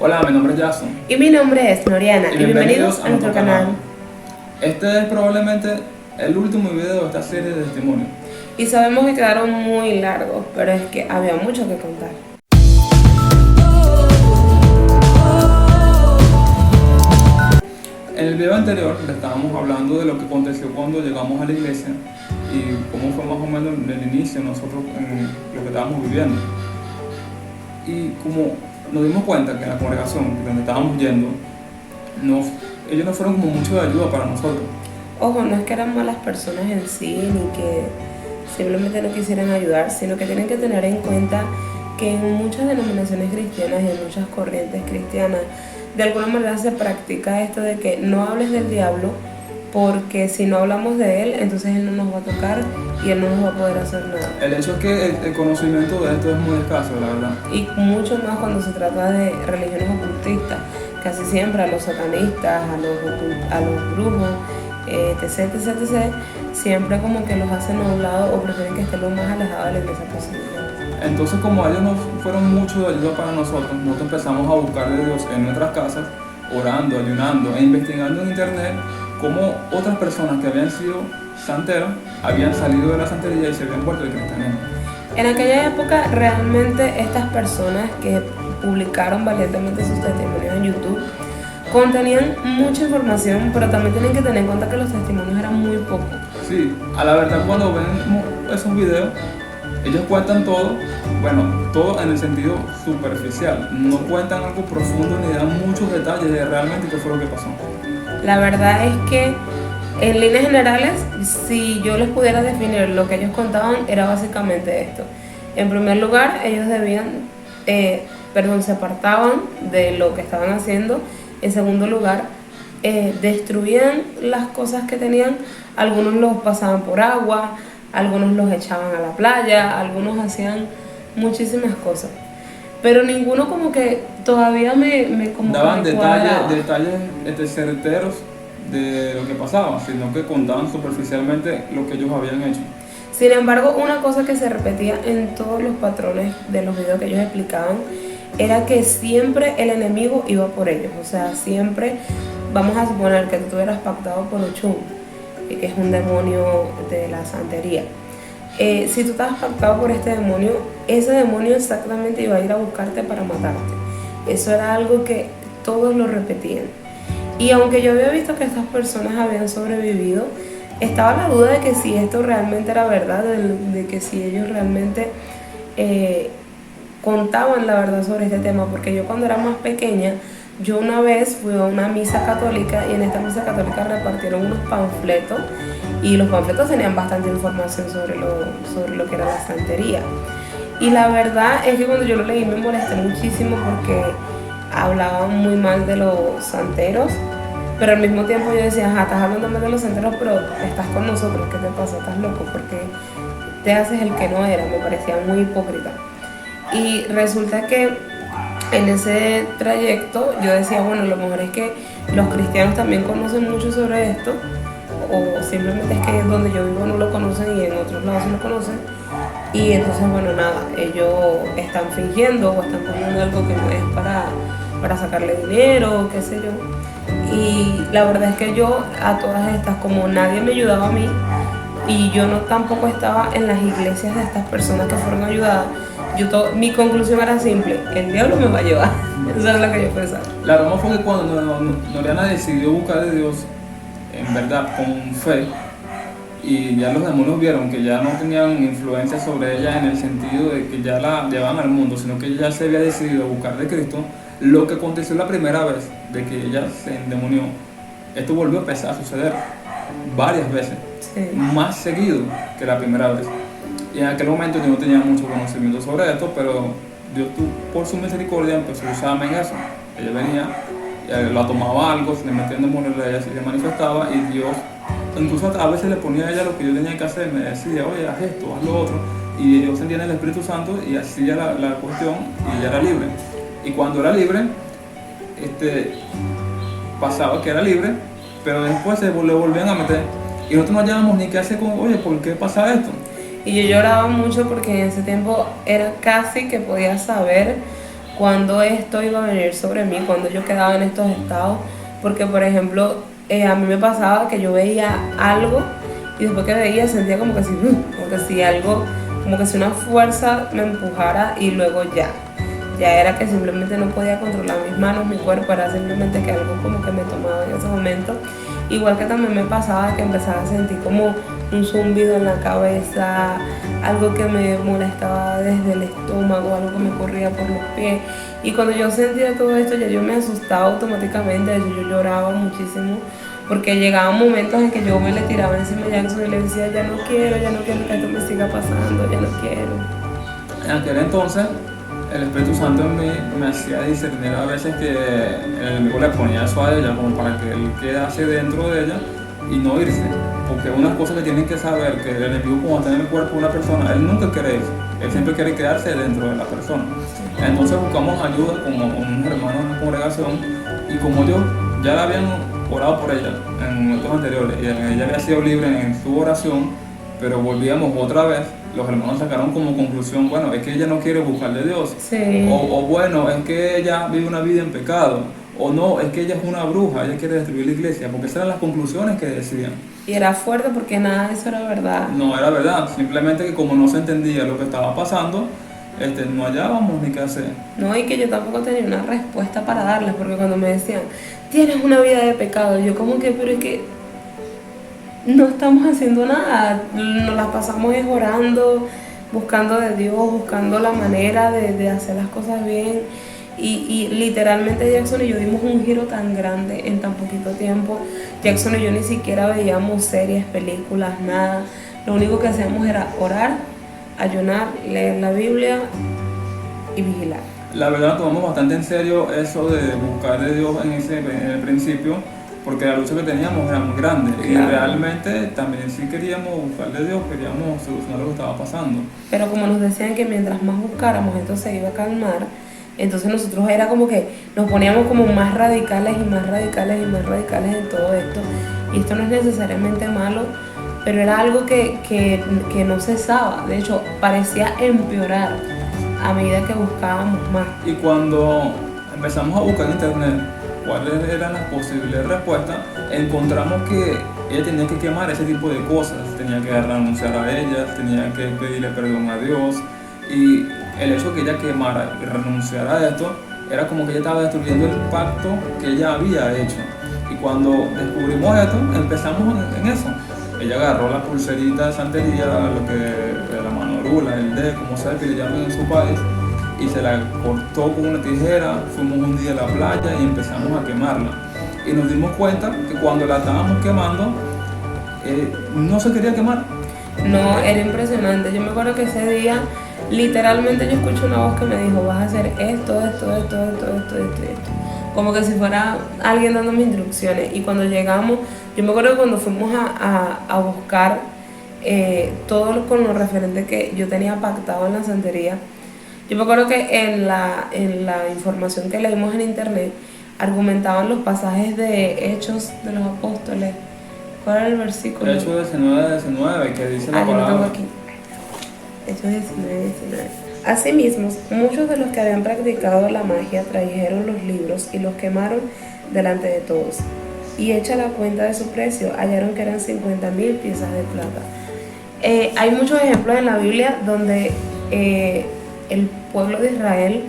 Hola, mi nombre es Jason. Y mi nombre es Noriana. Y bienvenidos a nuestro canal. Este es probablemente el último video de esta serie de testimonios. Y sabemos que quedaron muy largos, pero es que había mucho que contar. En el video anterior le estábamos hablando de lo que aconteció cuando llegamos a la iglesia y cómo fue más o menos el inicio nosotros en lo que estábamos viviendo. Y como nos dimos cuenta que en la congregación donde estábamos yendo, ellos no fueron como mucho de ayuda para nosotros. Ojo, no es que eran malas personas en sí, ni que simplemente no quisieran ayudar, sino que tienen que tener en cuenta que en muchas denominaciones cristianas y en muchas corrientes cristianas, de alguna manera se practica esto de que no hables del diablo, porque si no hablamos de él, entonces él no nos va a tocar y él no nos va a poder hacer nada. El hecho es que el conocimiento de esto es muy escaso, la verdad. Y mucho más cuando se trata de religiones ocultistas, casi siempre a los satanistas, a los brujos, etc, siempre como que los hacen a un lado o prefieren que estén lo más alejados de la iglesia posible. Entonces, como ellos no fueron mucho de ayuda para nosotros empezamos a buscar de Dios en nuestras casas, orando, ayunando e investigando en internet cómo otras personas que habían sido santeras habían salido de la santería y se habían vuelto de cristianismo. En aquella época, realmente estas personas que publicaron valientemente sus testimonios en YouTube contenían mucha información, pero también tienen que tener en cuenta que los testimonios eran muy pocos. Sí, a la verdad, cuando ven esos videos, ellos cuentan todo, todo en el sentido superficial. No cuentan algo profundo ni dan muchos detalles de realmente qué fue lo que pasó. La verdad es que, en líneas generales, si yo les pudiera definir lo que ellos contaban, era básicamente esto. En primer lugar, ellos se apartaban de lo que estaban haciendo. En segundo lugar, destruían las cosas que tenían. Algunos los pasaban por agua, algunos los echaban a la playa, algunos hacían muchísimas cosas. Pero ninguno como que todavía me daban detalles certeros de lo que pasaba, sino que contaban superficialmente lo que ellos habían hecho. Sin embargo, una cosa que se repetía en todos los patrones de los videos que ellos explicaban era que siempre el enemigo iba por ellos. O sea, siempre, vamos a suponer que tú hubieras pactado por Ochun, que es un demonio de la santería. Si tú estabas pactado por este demonio, ese demonio exactamente iba a ir a buscarte para matarte. Eso era algo que todos lo repetían. Y aunque yo había visto que estas personas habían sobrevivido, estaba la duda de que si esto realmente era verdad, de que si ellos realmente contaban la verdad sobre este tema. Porque yo cuando era más pequeña, yo una vez fui a una misa católica y en esta misa católica repartieron unos panfletos y los panfletos tenían bastante información sobre lo que era la santería. Y la verdad es que cuando yo lo leí me molesté muchísimo porque hablaban muy mal de los santeros, pero al mismo tiempo yo decía, estás hablando mal de los santeros, pero estás con nosotros, ¿qué te pasa? ¿Estás loco? Porque te haces el que no era. Me parecía muy hipócrita. Y resulta que en ese trayecto yo decía, bueno, lo mejor es que los cristianos también conocen mucho sobre esto, o simplemente es que donde yo vivo no lo conocen y en otros lados sí lo conocen. Y entonces, nada, ellos están fingiendo o están poniendo algo que no es para sacarle dinero, qué sé yo. Y la verdad es que yo a todas estas, como nadie me ayudaba a mí y yo tampoco estaba en las iglesias de estas personas que fueron ayudadas, mi conclusión era simple: el diablo me va a llevar. Eso era lo que yo pensaba. La broma fue que cuando Noriana decidió buscar de Dios, en verdad, con fe, y ya los demonios vieron que ya no tenían influencia sobre ella en el sentido de que ya la llevaban al mundo, sino que ella se había decidido a buscar de Cristo, lo que aconteció la primera vez de que ella se endemonió, esto volvió a empezar a suceder varias veces, sí, más seguido que la primera vez. Y en aquel momento yo no tenía mucho conocimiento sobre esto, pero Dios por su misericordia empezó a usarme en eso. Ella venía, la tomaba algo, se le metía en demonios, ella se le manifestaba y Dios, incluso a veces le ponía a ella lo que yo tenía que hacer, me decía, oye, haz esto, haz lo otro, y yo sentía en el Espíritu Santo y hacía la cuestión y ella era libre. Y cuando era libre, pasaba que era libre, pero después le volvían a meter y nosotros no hallábamos ni qué hacer con, oye, ¿por qué pasa esto? Y yo lloraba mucho porque en ese tiempo era casi que podía saber cuándo esto iba a venir sobre mí, cuando yo quedaba en estos estados, porque por ejemplo, a mí me pasaba que yo veía algo y después que veía sentía como que si algo, como que si una fuerza me empujara y luego ya era que simplemente no podía controlar mis manos, mi cuerpo, era simplemente que algo como que me tomaba en ese momento. Igual que también me pasaba que empezaba a sentir como un zumbido en la cabeza, algo que me molestaba desde el estómago, algo que me corría por los pies. Y cuando yo sentía todo esto, ya yo me asustaba automáticamente, yo lloraba muchísimo, porque llegaban momentos en que yo me le tiraba encima de Jackson y le decía, ya no quiero que esto me siga pasando, ya no quiero. En aquel entonces, el Espíritu Santo en mí me hacía discernir a veces que el enemigo le ponía eso a ella como para que él quedase dentro de ella y no irse. Porque unas cosas que tienen que saber, que el enemigo cuando está en el cuerpo de una persona, él nunca quiere eso, él siempre quiere quedarse dentro de la persona. Entonces buscamos ayuda como unos hermanos en la congregación y como ellos ya la habían orado por ella en momentos anteriores y ella había sido libre en su oración, pero volvíamos otra vez, los hermanos sacaron como conclusión, bueno, es que ella no quiere buscar de Dios, Sí. o bueno, es que ella vive una vida en pecado, o no, es que ella es una bruja, ella quiere destruir la iglesia, porque esas eran las conclusiones que decían. Y era fuerte porque nada de eso era verdad. No era verdad, simplemente que como no se entendía lo que estaba pasando, no hallábamos ni qué hacer. No, y que yo tampoco tenía una respuesta para darles, porque cuando me decían, tienes una vida de pecado, yo como que, pero es que no estamos haciendo nada, nos las pasamos orando, buscando de Dios, buscando la manera de hacer las cosas bien. Y literalmente Jackson y yo dimos un giro tan grande en tan poquito tiempo. Jackson y yo ni siquiera veíamos series, películas, nada. Lo único que hacíamos era orar, ayunar, leer la Biblia y vigilar. La verdad tomamos bastante en serio eso de buscar de Dios en el principio, porque la lucha que teníamos era muy grande. Claro. Y realmente también sí queríamos buscar de Dios, queríamos solucionar lo que estaba pasando. Pero como nos decían que mientras más buscáramos esto se iba a calmar, entonces nosotros era como que nos poníamos como más radicales y más radicales y más radicales en todo esto. Y esto no es necesariamente malo, pero era algo que no cesaba. De hecho, parecía empeorar a medida que buscábamos más. Y cuando empezamos a buscar en internet cuáles eran las posibles respuestas, encontramos que ella tenía que quemar ese tipo de cosas, tenía que renunciar a ellas, tenía que pedirle perdón a Dios, y el hecho de que ella quemara y renunciara a esto era como que ella estaba destruyendo el pacto que ella había hecho. Y cuando descubrimos esto, empezamos en eso. Ella agarró la pulserita de santería, lo que la manorula, el D, como sea que le llaman en su país, y se la cortó con una tijera. Fuimos un día a la playa y empezamos a quemarla. Y nos dimos cuenta que cuando la estábamos quemando, no se quería quemar. No, era impresionante. Yo me acuerdo que ese día, literalmente yo escuché una voz que me dijo, vas a hacer esto. Como que si fuera alguien dándome instrucciones. Y cuando llegamos, yo me acuerdo que cuando fuimos a buscar todo con lo referente que yo tenía pactado en la santería, yo me acuerdo que en la información que leímos en internet argumentaban los pasajes de Hechos de los Apóstoles. ¿Cuál era el versículo? Hechos 19, que dice la palabra. Yo tengo aquí. Hechos 19. Asimismo, muchos de los que habían practicado la magia trajeron los libros y los quemaron delante de todos. Y hecha la cuenta de su precio, hallaron que eran 50,000 piezas de plata. Hay muchos ejemplos en la Biblia donde el pueblo de Israel,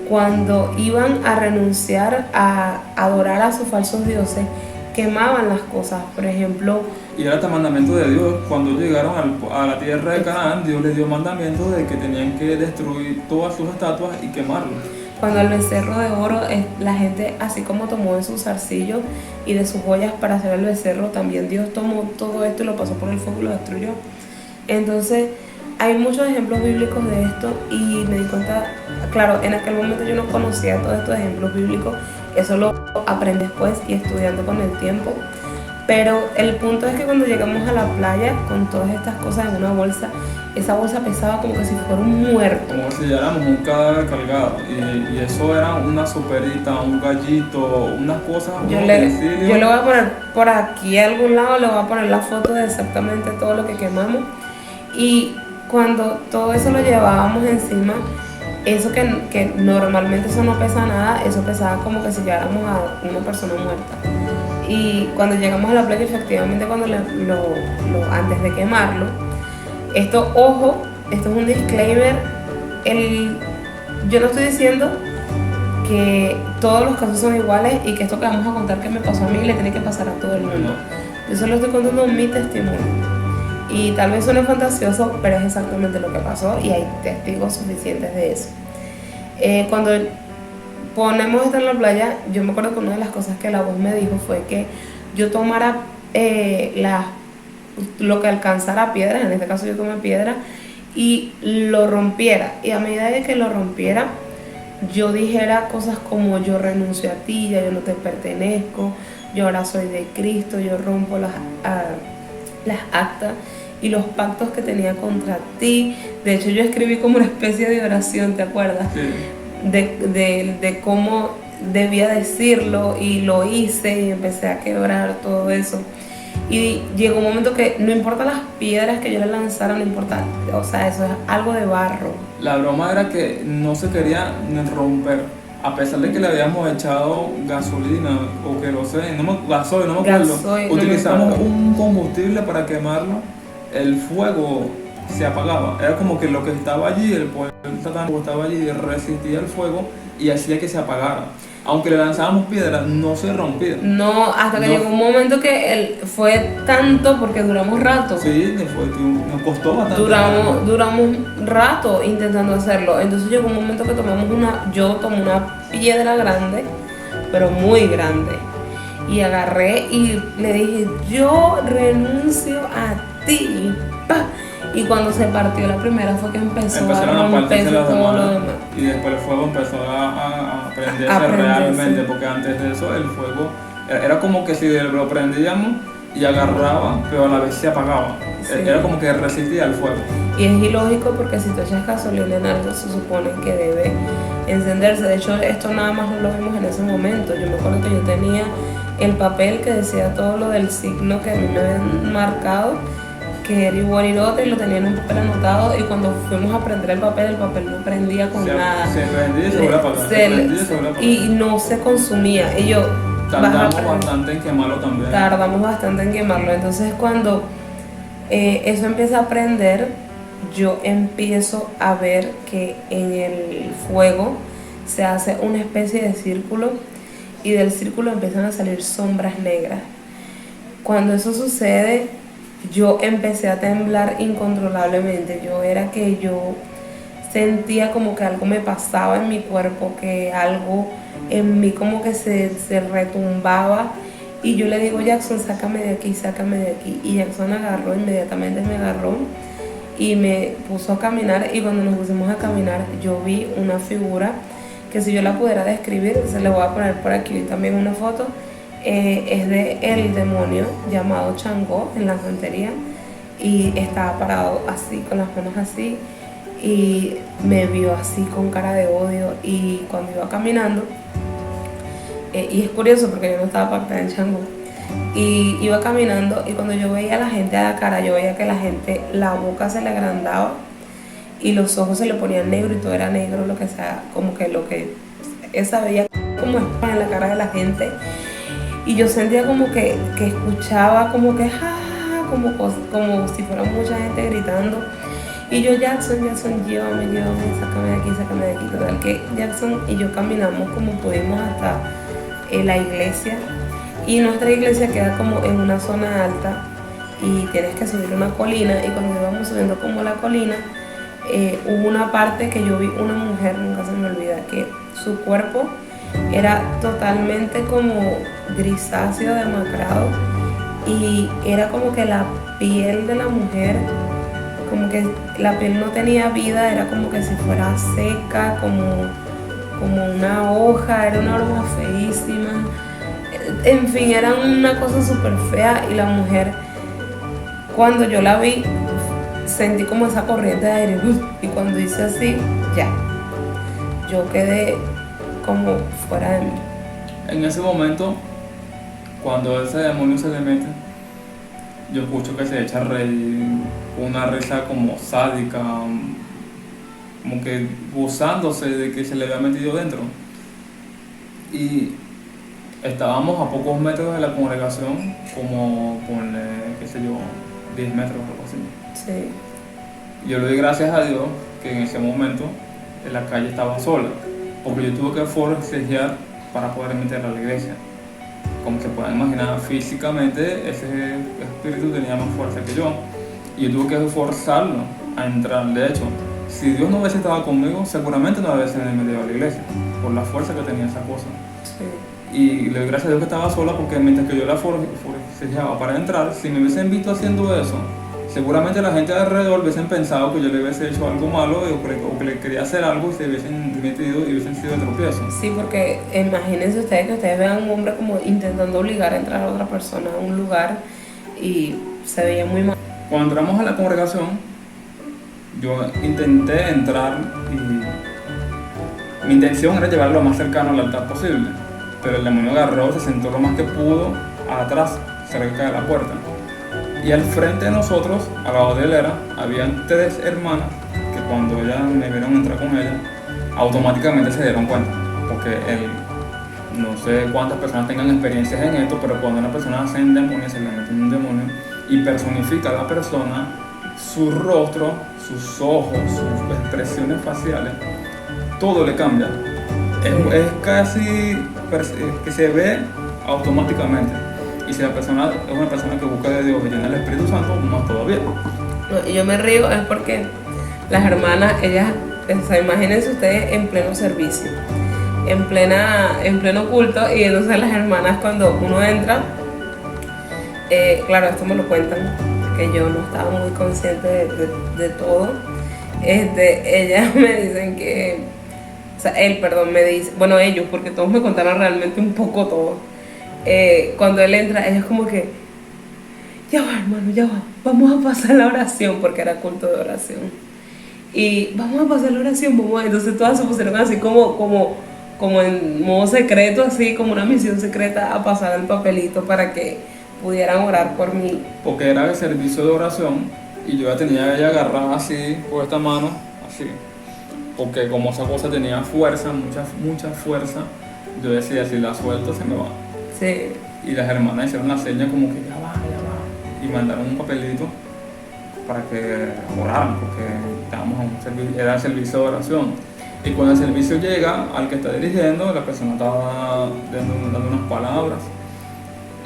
cuando iban a renunciar a adorar a sus falsos dioses, quemaban las cosas. Por ejemplo, y era este mandamiento de Dios. Cuando llegaron a la tierra de Canaán, Dios les dio mandamiento de que tenían que destruir todas sus estatuas y quemarlas. Cuando el becerro de oro, la gente, así como tomó de sus zarcillos y de sus joyas para hacer el becerro, también Dios tomó todo esto y lo pasó por el fuego y lo destruyó. Entonces, hay muchos ejemplos bíblicos de esto y me di cuenta, claro, en aquel momento yo no conocía todos estos ejemplos bíblicos, eso lo aprendí después y estudiando con el tiempo. Pero el punto es que cuando llegamos a la playa con todas estas cosas en una bolsa, esa bolsa pesaba como que si fuera un muerto. Como si éramos un cadáver cargado. Y eso era una soperita, un gallito, unas cosas. Yo le voy a poner por aquí a algún lado, le voy a poner la foto de exactamente todo lo que quemamos. Y cuando todo eso lo llevábamos encima, eso que normalmente eso no pesa nada, eso pesaba como que si lleváramos a una persona muerta. Y cuando llegamos a la playa, efectivamente, antes de quemarlo, esto, ojo, esto es un disclaimer, yo no estoy diciendo que todos los casos son iguales y que esto que vamos a contar que me pasó a mí le tiene que pasar a todo el mundo. Yo solo estoy contando mi testimonio. Y tal vez suene fantasioso, pero es exactamente lo que pasó y hay testigos suficientes de eso. Cuando ponemos esto en la playa, yo me acuerdo que una de las cosas que la voz me dijo fue que yo tomara lo que alcanzara piedras, en este caso yo tomé piedra, y lo rompiera. Y a medida de que lo rompiera, yo dijera cosas como: yo renuncio a ti, ya yo no te pertenezco, yo ahora soy de Cristo, yo rompo las actas y los pactos que tenía contra ti. De hecho, yo escribí como una especie de oración, ¿te acuerdas? Sí. De cómo debía decirlo, y lo hice y empecé a quebrar todo eso. Y llegó un momento que no importa las piedras que yo le lanzara, no importa, o sea, eso es algo de barro. La broma era que no se quería romper, a pesar de que le habíamos echado gasolina o queroseno, no me acuerdo. Utilizamos un combustible para quemarlo, el fuego se apagaba. Era como que lo que estaba allí, el poder satánico estaba allí, resistía el fuego y hacía que se apagara. Aunque le lanzábamos piedras, no se rompía. No, hasta que llegó un momento que fue tanto, porque duramos rato. Sí, nos costó bastante. Duramos rato intentando hacerlo. Entonces llegó un momento que yo tomé una piedra grande, pero muy grande, y agarré y le dije: yo renuncio a ti. ¡Pah! Y cuando se partió la primera fue que empezaron a romperse todo lo demás. Y después el fuego empezó a prenderse realmente, porque antes de eso el fuego era como que si lo prendíamos y agarraba, pero a la vez se apagaba. Sí. Era como que resistía el fuego. Y es ilógico, porque si tú echas gasolina en algo, se supone que debe encenderse. De hecho, esto nada más no lo vimos en ese momento. Yo me acuerdo que yo tenía el papel que decía todo lo del signo que a mí me habían marcado, que era igual y otro, y lo tenía en un papel anotado, y cuando fuimos a prender el papel no prendía con nada. Se prendía y se volvía a apagar. Y no se consumía. Y yo... Tardamos bastante en quemarlo también. Tardamos bastante en quemarlo. Entonces, cuando eso empieza a prender, yo empiezo a ver que en el fuego se hace una especie de círculo, y del círculo empiezan a salir sombras negras. Cuando eso sucede, yo empecé a temblar incontrolablemente. Yo sentía como que algo me pasaba en mi cuerpo, que algo en mí como que se retumbaba, y yo le digo: Jackson, sácame de aquí, sácame de aquí. Y Jackson inmediatamente me agarró y me puso a caminar, y cuando nos pusimos a caminar yo vi una figura que, si yo la pudiera describir, se le voy a poner por aquí también una foto. Es de el demonio llamado Changó en la santería, y estaba parado así, con las manos así, y me vio así con cara de odio. Y cuando iba caminando, y es curioso porque yo no estaba pactada en Changó, y iba caminando, y cuando yo veía a la gente a la cara, yo veía que la boca se le agrandaba y los ojos se le ponían negro, y todo era negro, lo que sea, como que esa veía como espada en la cara de la gente. Y yo sentía como que escuchaba como que como si fuera mucha gente gritando. Y yo: Jackson, llévame, sácame de aquí. Total que Jackson y yo caminamos como pudimos hasta la iglesia. Y nuestra iglesia queda como en una zona alta, y tienes que subir una colina. Y cuando íbamos subiendo como la colina, hubo una parte que yo vi una mujer, nunca se me olvida, que su cuerpo era totalmente como grisáceo, demacrado, y era como que la piel de la mujer, como que la piel no tenía vida, era como que si fuera seca, como una hoja, era una hoja feísima. En fin, era una cosa súper fea. Y la mujer, cuando yo la vi, sentí como esa corriente de aire, y cuando hice así, ya, yo quedé como fuera de mí. En ese momento, cuando ese demonio se le mete, yo escucho que se echa a reír, una risa como sádica, como que gozándose de que se le había metido dentro. Y estábamos a pocos metros de la congregación, como ponle, qué sé yo, 10 metros o algo así. Sí. Yo le doy gracias a Dios que en ese momento la calle estaba sola, porque yo tuve que forcejear para poder meter a la iglesia. Como se pueden imaginar, físicamente ese espíritu tenía más fuerza que yo, y yo tuve que forzarlo a entrar. De hecho, si Dios no hubiese estado conmigo, seguramente no hubiese metido a la iglesia, por la fuerza que tenía esa cosa. Sí. Y le doy gracias a Dios que estaba sola, porque mientras que yo la forcejeaba para entrar, si me hubiesen visto haciendo eso, seguramente la gente de alrededor hubiesen pensado que yo le hubiese hecho algo malo o que le quería hacer algo y se hubiesen metido y hubiesen sido de tropiezo. Sí, porque imagínense ustedes que ustedes vean a un hombre como intentando obligar a entrar a otra persona a un lugar y se veía muy mal. Cuando entramos a la congregación, yo intenté entrar y mi intención era llevarlo lo más cercano al altar posible, pero el demonio agarró, se sentó lo más que pudo atrás, cerca de la puerta. Y al frente de nosotros, a la de hilera, habían 3 hermanas que cuando ellas me vieron entrar con ella, automáticamente se dieron cuenta. Porque no sé cuántas personas tengan experiencias en esto, pero cuando una persona se endemoniada, se le mete un demonio y personifica a la persona, su rostro, sus ojos, sus expresiones faciales, todo le cambia. Es casi que se ve automáticamente. Y si la persona es una persona que busca de Dios y tiene el Espíritu Santo, más todavía. No, y yo me río es porque las hermanas, ellas, o sea, imagínense ustedes en pleno servicio, en pleno culto, y entonces las hermanas cuando uno entra, claro, esto me lo cuentan, porque yo no estaba muy consciente de todo, ellas me dicen que, o sea, me dice, bueno, ellos, porque todos me contaron realmente un poco todo. Cuando él entra, ella es como que, ya va hermano, ya va, vamos a pasar la oración, porque era culto de oración. Y vamos a pasar la oración, vamos a... Entonces todas se pusieron así como en modo secreto, así como una misión secreta a pasar el papelito para que pudieran orar por mí. Porque era el servicio de oración y yo ya tenía ella agarrada así, por esta mano, así. Porque como esa cosa tenía fuerza, mucha fuerza, yo decía, si la suelto se me va. Sí. Y las hermanas hicieron la seña como que ya va. Y mandaron un papelito para que oraran, porque estábamos en un servicio, era el servicio de oración. Y cuando el servicio llega al que está dirigiendo, la persona estaba dando unas palabras.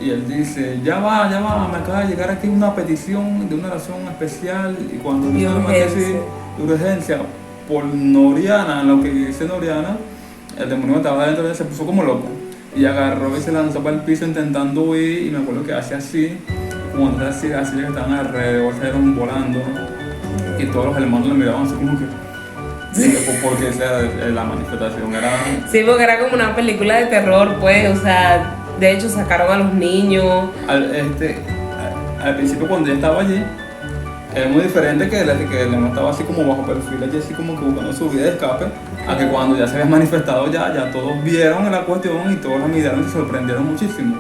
Y él dice, ya va, me acaba de llegar aquí una petición de una oración especial. Y cuando dice de urgencia, por Noriana, lo que dice Noriana, el demonio estaba dentro y se puso como loco. Y agarró y se lanzó para el piso intentando huir, y me acuerdo que hacía así, cuando así que estaban alrededor se iban volando, y todos los hermanos le miraban así como que, porque la manifestación era... Sí, porque era como una película de terror, pues, o sea, de hecho sacaron a los niños. Al principio cuando yo estaba allí, era muy diferente que él no estaba así como bajo perfil, allí así como que buscando su vida de escape, a que cuando ya se había manifestado ya todos vieron la cuestión y todos la miraron y se sorprendieron muchísimo.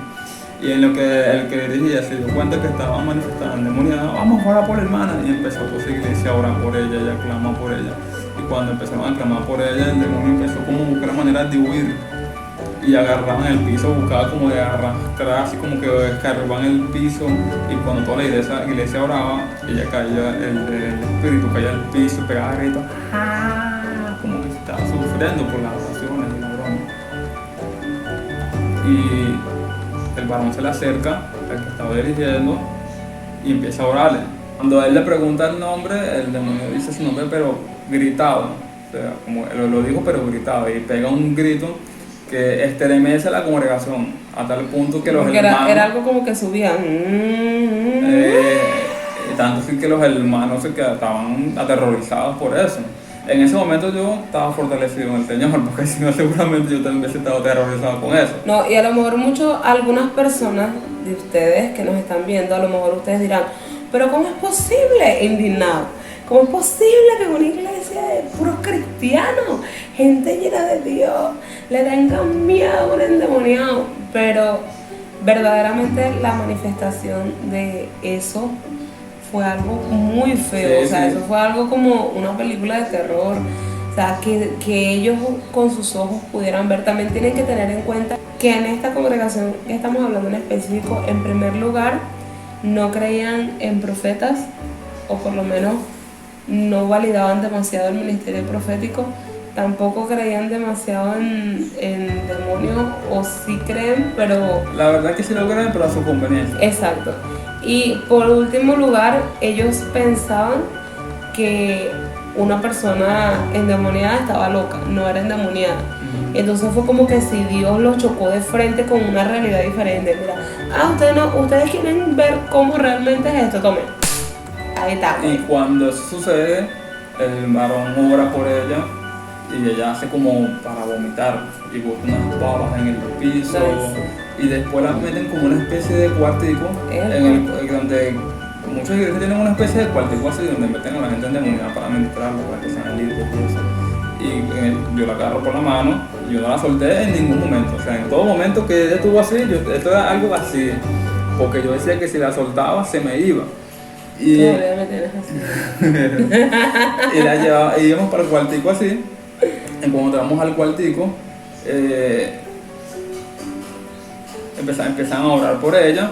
Y en lo que el que dirigía se dio cuenta que estaba manifestada endemoniada, vamos a orar por la hermana, y empezó toda su iglesia a orar por ella y a clamar por ella. Y cuando empezaron a clamar por ella, el demonio empezó como a buscar maneras de huir. Y agarraban el piso, buscaba como de arrastrar, así como que escarbaban el piso, y cuando toda la iglesia oraba, ella caía, el espíritu caía al piso, pegaba gritos, como que estaba sufriendo por las oraciones y la broma. Y el varón se le acerca al que estaba dirigiendo y empieza a orarle. Cuando él le pregunta el nombre, el demonio dice su nombre, pero gritado, o sea, como él lo dijo, pero gritado, y pega un grito que estremece la congregación a tal punto que los hermanos... Era algo como que subían. Tanto así que los hermanos estaban aterrorizados por eso. En ese momento yo estaba fortalecido en el Señor, porque si no seguramente yo también hubiese estado aterrorizado con eso. No, y a lo mejor algunas personas de ustedes que nos están viendo, a lo mejor ustedes dirán, pero ¿cómo es posible? Indignado. ¿Cómo es posible que en una iglesia de puros cristianos, gente llena de Dios, le tengan miedo a un endemoniado? Pero verdaderamente la manifestación de eso fue algo muy feo. Sí, o sea, sí. Eso fue algo como una película de terror. O sea, que ellos con sus ojos pudieran ver. También tienen que tener en cuenta que en esta congregación que estamos hablando en específico, en primer lugar, no creían en profetas, o por lo menos no validaban demasiado el ministerio profético. Tampoco creían demasiado en demonios, o sí creen, pero... La verdad que sí lo creen, pero a su conveniencia. Exacto. Y por último lugar, ellos pensaban que una persona endemoniada estaba loca, no era endemoniada. Entonces fue como que si Dios los chocó de frente con una realidad diferente. Mira, ustedes quieren ver cómo realmente es esto, tomen. Ahí está. Y cuando eso sucede, el varón ora por ella y ella hace como para vomitar y bota unas babas en el piso. Y después la meten como una especie de cuartico donde muchas iglesias tienen una especie de cuartico así donde meten a la gente endemoniada para ministrarla, para que sean libres y eso. Y yo la agarro por la mano, yo no la solté en ningún momento, o sea, en todo momento que ella estuvo así, esto era algo así, porque yo decía que si la soltaba se me iba. Y la llevaba, y íbamos para el cuartico así, y cuando entramos al cuartico, empezaron a orar por ella,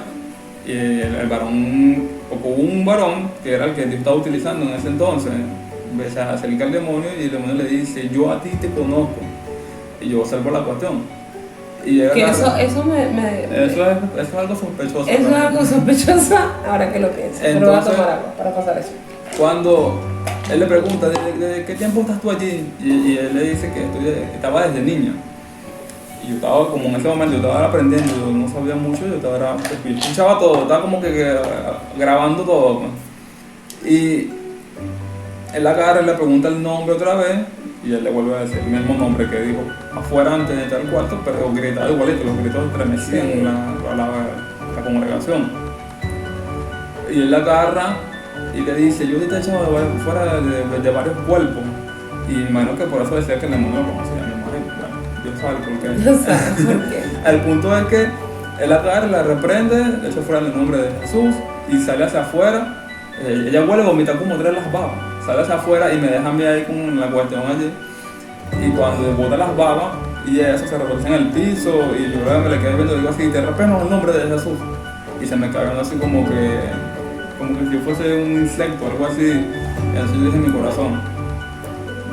y el varón, o hubo un varón que era el que Dios estaba utilizando en ese entonces, se acerca al demonio y el demonio le dice, yo a ti te conozco, y yo observo la cuestión. Y que eso es algo sospechoso. Eso es algo sospechoso, ahora que lo pienso. Pero voy a tomar agua para pasar eso. Cuando él le pregunta, ¿desde qué tiempo estás tú allí? Y él le dice que estaba desde niña. Y yo estaba como en ese momento, yo estaba aprendiendo, yo no sabía mucho, yo escuchaba todo, estaba como que grabando todo. Y él agarra y le pregunta el nombre otra vez, y él le vuelve a decir el mismo nombre que dijo afuera antes de entrar al cuarto, pero gritaba igualito, los gritos estremecían la congregación. Y él la agarra y le dice, yo te he echado fuera de varios cuerpos. Y me imagino que por eso decía que el demonio lo conocía, me imagino. Bueno, Dios sabe por qué. Dios sabe por qué. El punto es que él agarra, la reprende, le echa fuera el nombre de Jesús y sale hacia afuera. Ella vuelve a vomitar como tres las babas. Sale hacia afuera y me deja a mí ahí con la cuestión allí. Y cuando bota las babas y eso se reproduce en el piso y yo me le quedé viendo y digo así, te repeno el nombre de Jesús. Y se me cayó así como que si yo fuese un insecto o algo así. Entonces yo dije en mi corazón,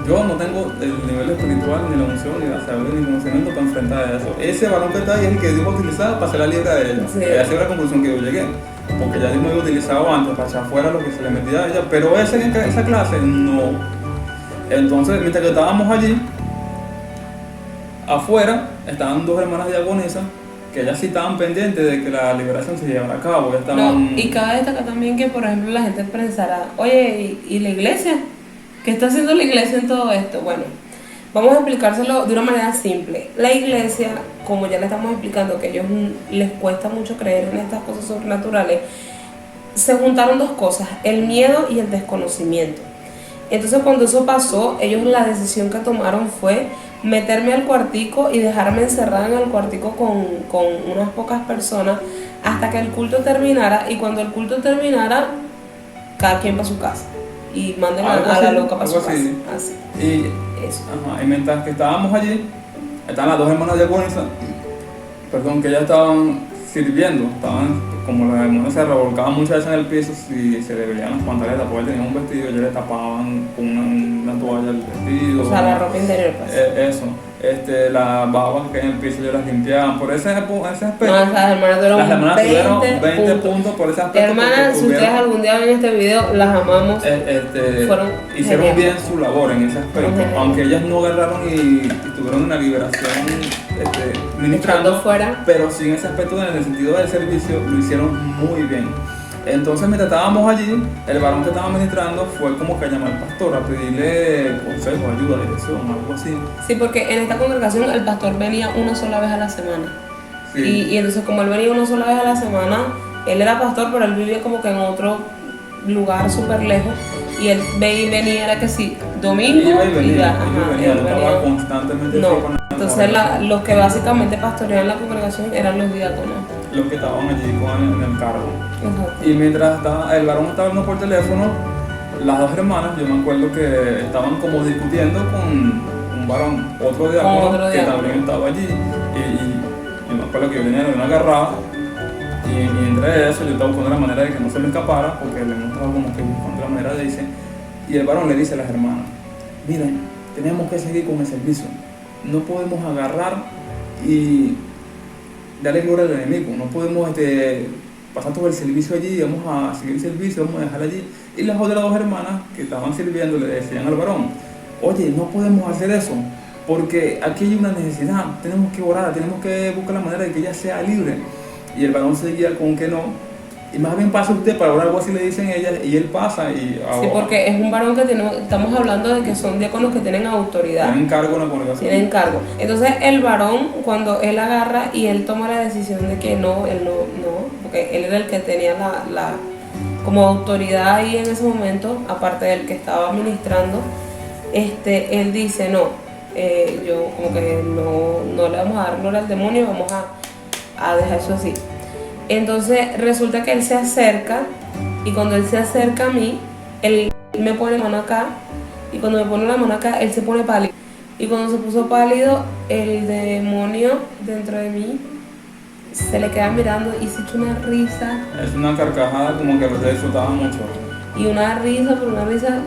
yo no tengo el nivel espiritual, ni la unción, ni la sabiduría, ni el conocimiento para enfrentar a eso. Ese varón que está ahí es el que Dios va a utilizar para hacer la libre de ella. Sí. Esa es la conclusión que yo llegué. Porque ya Dios me había utilizado antes para echar fuera lo que se le metía a ella, pero esa clase no. Entonces, mientras que estábamos allí, afuera estaban dos hermanas diaconisas que ellas sí estaban pendientes de que la liberación se llevara a cabo. Ya estaban... No, y cabe destacar también que, por ejemplo, la gente pensará, oye, ¿y la iglesia? ¿Qué está haciendo la iglesia en todo esto? Bueno, vamos a explicárselo de una manera simple. La iglesia, como ya le estamos explicando, que a ellos les cuesta mucho creer en estas cosas sobrenaturales, se juntaron dos cosas, el miedo y el desconocimiento. Entonces cuando eso pasó, ellos la decisión que tomaron fue meterme al cuartico y dejarme encerrada en el cuartico con unas pocas personas hasta que el culto terminara, y cuando el culto terminara, cada quien va a su casa y manden a la loca para su casa. Así. Y, eso. Ajá, y mientras que estábamos allí, estaban las dos hermanas diaconisas, que ellas estaban sirviendo, como las hermanas se revolcaban muchas veces en el piso, si se le veían las pantaletas, porque tenían un vestido, ellas le tapaban con una toalla el vestido. O sea, la ropa interior, pues. Eso. Las babas que en el piso ellas las limpiaban. Por ese aspecto. No, las hermanas tuvieron 20 puntos por ese aspecto. Hermanas, si ustedes algún día ven este video, las amamos. Hicieron genial. bien su labor en ese aspecto. Aunque ellas no agarraron y tuvieron una liberación ministrando fuera. Pero sí en ese aspecto, en el sentido del servicio, lo hicieron muy bien. Entonces, mientras estábamos allí, el varón que estaba ministrando fue como que a llamar al pastor a pedirle consejo, ayuda, dirección, algo así. Sí, porque en esta congregación el pastor venía una sola vez a la semana. Sí. Y entonces, como él venía una sola vez a la semana, él era pastor, pero él vivía como que en otro lugar súper lejos. Y él venía, era que sí, domingo y venía, no estaba constantemente. No. Entonces, los que básicamente pastoreaban la congregación eran los diáconos. Los que estaban allí en el cargo. Exacto. Y mientras el varón estaba hablando por teléfono, las dos hermanas, yo me acuerdo que estaban como discutiendo con un varón, otro diácono que también estaba allí. Y yo me acuerdo que yo tenía una agarrada. Y entre eso yo estaba buscando la manera de que no se me escapara, porque le hemos estado como que buscando la manera de irse. Y el varón le dice a las hermanas: miren, tenemos que seguir con el servicio. No podemos agarrar y darle gloria al enemigo. No podemos pasar todo el servicio allí, vamos a seguir el servicio, vamos a dejar allí. Y las otras dos hermanas que estaban sirviendo le decían al varón: oye, no podemos hacer eso, porque aquí hay una necesidad, tenemos que orar, tenemos que buscar la manera de que ella sea libre. Y el varón seguía con que no. Y más bien pasa usted para orar, algo así le dicen ellas, y él pasa y... Sí, porque es un varón que estamos hablando de que son diáconos que tienen autoridad. Tienen cargo en la congregación. Tienen cargo. Entonces el varón, cuando él agarra y él toma la decisión de que no, él no, porque él era el que tenía la como autoridad ahí en ese momento, aparte del que estaba ministrando, él dice: no, yo como que no le vamos a dar gloria al demonio, vamos a dejar eso así. Entonces resulta que él se acerca, y cuando él se acerca a mí, él me pone la mano acá, y cuando me pone la mano acá, él se pone pálido. Y cuando se puso pálido, el demonio dentro de mí se le queda mirando y se echa una risa. Es una carcajada como que lo disfrutaba mucho. Y una risa, pero una risa